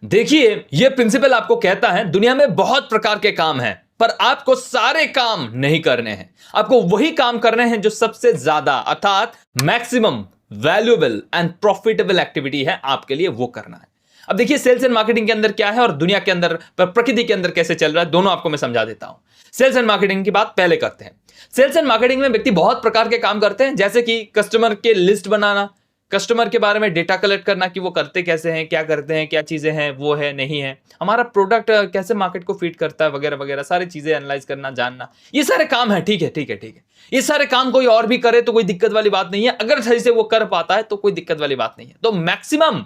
देखिए, यह प्रिंसिपल आपको कहता है दुनिया में बहुत प्रकार के काम हैं, पर आपको सारे काम नहीं करने हैं। आपको वही काम करने हैं जो सबसे ज्यादा अर्थात maximum valuable and profitable activity है आपके लिए, वो करना है। अब देखिए सेल्स एंड मार्केटिंग के अंदर क्या है और दुनिया के अंदर प्रकृति के अंदर कैसे चल रहा है, दोनों आपको मैं समझा देता हूं। सेल्स एंड मार्केटिंग की बात पहले करते हैं। सेल्स एंड मार्केटिंग में व्यक्ति बहुत प्रकार के काम करते हैं, जैसे कि कस्टमर के लिस्ट बनाना, कस्टमर के बारे में डेटा कलेक्ट करना कि वो करते कैसे हैं, क्या करते हैं, क्या चीजें हैं, वो है नहीं है, हमारा प्रोडक्ट कैसे मार्केट को फीड करता है, वगैरह वगैरह सारी चीजें एनालाइज करना, जानना, ये सारे काम है। ठीक है ठीक है ठीक है, ये सारे काम कोई और भी करे तो कोई दिक्कत वाली बात नहीं है, अगर सही से वो कर पाता है तो कोई दिक्कत वाली बात नहीं है। तो मैक्सिमम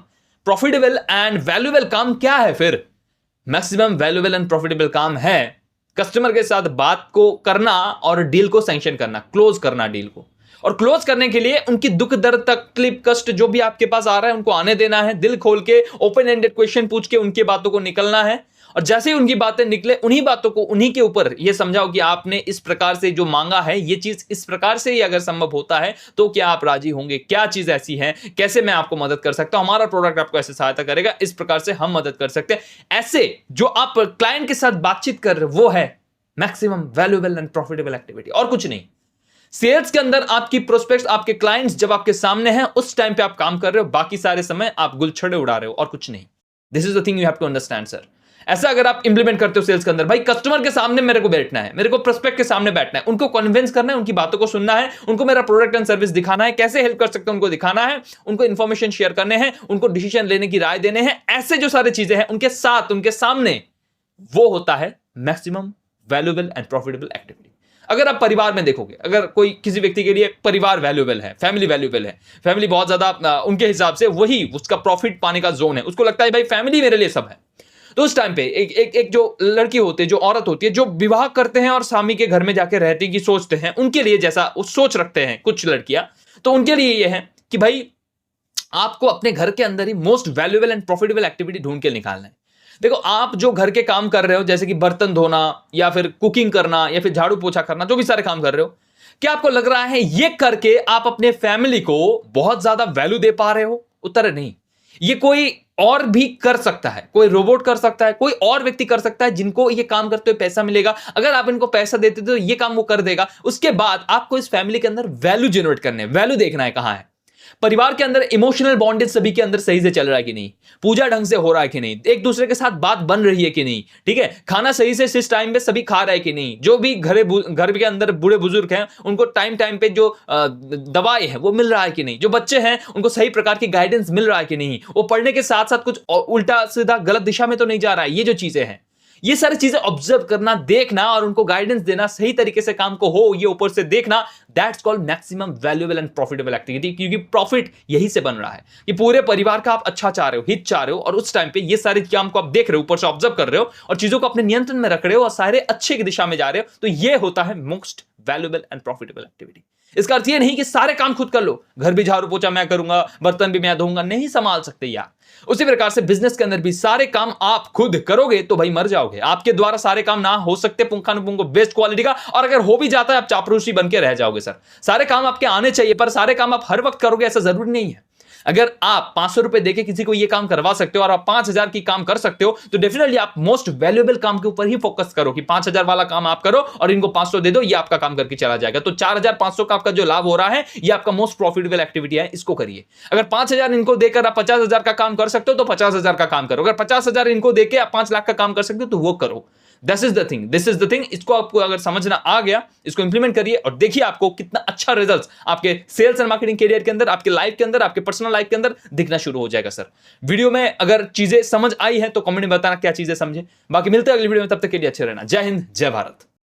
प्रॉफिटेबल एंड वैल्यूएबल काम क्या है फिर? मैक्सिमम वैल्यूएबल एंड प्रॉफिटेबल काम है कस्टमर के साथ बात को करना और डील को सैंक्शन करना, क्लोज करना डील को। और क्लोज करने के लिए उनकी दुख दर्द, तकलीफ, कष्ट जो भी आपके पास आ रहा है उनको आने देना है, दिल खोल के ओपन एंडेड क्वेश्चन पूछ के उनकी बातों को निकलना है। और जैसे ही उनकी बातें निकले, उन्हीं बातों को उन्हीं के ऊपर ये समझाओ कि आपने इस प्रकार से जो मांगा है, ये चीज इस प्रकार से ही अगर संभव होता है तो क्या आप राजी होंगे, क्या चीज ऐसी है, कैसे मैं आपको मदद कर सकता हूं, हमारा प्रोडक्ट आपको ऐसे सहायता करेगा, इस प्रकार से हम मदद कर सकते हैं। ऐसे जो आप क्लाइंट के साथ बातचीत कर रहे हो वो है maximum valuable and profitable activity, और कुछ नहीं। सेल्स के अंदर आपकी प्रोस्पेक्ट्स, आपके क्लाइंट्स जब आपके सामने हैं उस टाइम पे आप काम कर रहे हो, बाकी सारे समय आप गुलछड़े उड़ा रहे हो और कुछ नहीं। This is the thing you have to understand sir. ऐसा अगर आप इंप्लीमेंट करते हो सेल्स के अंदर, भाई कस्टमर के सामने मेरे को बैठना है, मेरे को प्रोस्पेक्ट के सामने बैठना है, उनको कन्विंस करना है, उनकी बातों को सुनना है, उनको मेरा प्रोडक्ट एंड सर्विस दिखाना है, कैसे हेल्प कर सकते हैं उनको दिखाना है, उनको इंफॉर्मेशन शेयर करने हैं, उनको डिसीजन लेने की राय देने हैं, ऐसे जो सारी चीजें हैं उनके साथ, उनके सामने, वो होता है maximum valuable and profitable activity. अगर आप परिवार में देखोगे, अगर कोई किसी व्यक्ति के लिए परिवार वैल्यूएबल है, फैमिली वैल्यूएबल है, फैमिली बहुत ज्यादा उनके हिसाब से वही उसका प्रॉफिट पाने का जोन है, उसको लगता है भाई फैमिली मेरे लिए सब है, तो उस टाइम पे एक जो लड़की होती है, जो औरत होती है, जो विवाह करते हैं और स्वामी के घर में जाके रहती की सोचते हैं, उनके लिए जैसा सोच रखते हैं कुछ लड़कियां, तो उनके लिए ये है कि भाई आपको अपने घर के अंदर ही most valuable and profitable activity ढूंढ के निकालना है। देखो, आप जो घर के काम कर रहे हो, जैसे कि बर्तन धोना या फिर कुकिंग करना या फिर झाड़ू पोछा करना, जो भी सारे काम कर रहे हो, क्या आपको लग रहा है ये करके आप अपने फैमिली को बहुत ज्यादा वैल्यू दे पा रहे हो? उत्तर नहीं। ये कोई और भी कर सकता है, कोई रोबोट कर सकता है, कोई और व्यक्ति कर सकता है, जिनको ये काम करते हुए पैसा मिलेगा। अगर आप इनको पैसा देते तो ये काम वो कर देगा। उसके बाद आपको इस फैमिली के अंदर वैल्यू जनरेट करने, वैल्यू देखना है कहां है। परिवार के अंदर इमोशनल बॉन्डेज सभी के अंदर सही से चल रहा है कि नहीं, पूजा ढंग से हो रहा है कि नहीं, एक दूसरे के साथ बात बन रही है कि नहीं, ठीक है, खाना सही से इस टाइम पे सभी खा रहे हैं कि नहीं, जो भी घर के अंदर बूढ़े बुजुर्ग हैं उनको टाइम टाइम पे जो दवाई है वो मिल रहा है कि नहीं, जो बच्चे हैं उनको सही प्रकार की गाइडेंस मिल रहा है कि नहीं, वो पढ़ने के साथ साथ कुछ उल्टा सीधा गलत दिशा में तो नहीं जा रहा है। ये जो चीजें हैं, ये सारी चीजें ऑब्जर्व करना, देखना और उनको गाइडेंस देना, सही तरीके से काम को हो ये ऊपर से देखना, that's called maximum valuable and profitable activity. क्योंकि प्रॉफिट यही से बन रहा है कि पूरे परिवार का आप अच्छा चाह रहे हो, हित चाह रहे हो, और उस टाइम पे ये सारे काम को आप देख रहे हो, ऊपर से ऑब्जर्व कर रहे हो और चीजों को अपने नियंत्रण में रख रहे हो और सारे अच्छे की दिशा में जा रहे हो, तो ये होता है most valuable and profitable activity. इसका अर्थ ये नहीं कि सारे काम खुद कर लो, घर भी झाड़ू पोछा मैं करूंगा, बर्तन भी मैं धोऊंगा, नहीं संभाल सकते यार। उसी प्रकार से बिजनेस के अंदर भी सारे काम आप खुद करोगे तो भाई मर जाओगे। आपके द्वारा सारे काम ना हो सकते पुंखानुपुंख बेस्ट क्वालिटी का, और अगर हो भी जाता है आप चापलूसी बन के रह जाओगे। सर, सारे काम आपके आने चाहिए, पर सारे काम आप हर वक्त करोगे ऐसा जरूरी नहीं है। अगर आप 500 रुपए देके किसी को ये काम करवा सकते हो और आप 5000 की काम कर सकते हो, तो डेफिनेटली आप मोस्ट वैल्यूएबल काम के ऊपर ही फोकस करो कि 5000 वाला काम आप करो और इनको 500 दे दो, ये आपका काम करके चला जाएगा। तो 4500 का आपका जो लाभ हो रहा है, ये आपका मोस्ट प्रॉफिटेबल एक्टिविटी है, इसको करिए। अगर 5000 इनको देकर आप 50000 का काम कर सकते हो तो 50000 का काम करो। अगर 50000 इनको देकर आप 5 लाख का काम कर सकते हो तो वो करो। This is the thing. इसको आपको अगर समझना आ गया, इसको इंप्लीमेंट करिए और देखिए आपको कितना अच्छा रिजल्ट्स आपके सेल्स एंड मार्केटिंग करियर के अंदर, आपके लाइफ के अंदर, आपके पर्सनल लाइफ के अंदर दिखना शुरू हो जाएगा। सर, वीडियो में अगर चीजें समझ आई है तो कमेंट में बताना क्या चीजें समझे। बाकी मिलते हैं अगली वीडियो में, तब तक के लिए अच्छे रहना। जय हिंद, जय भारत।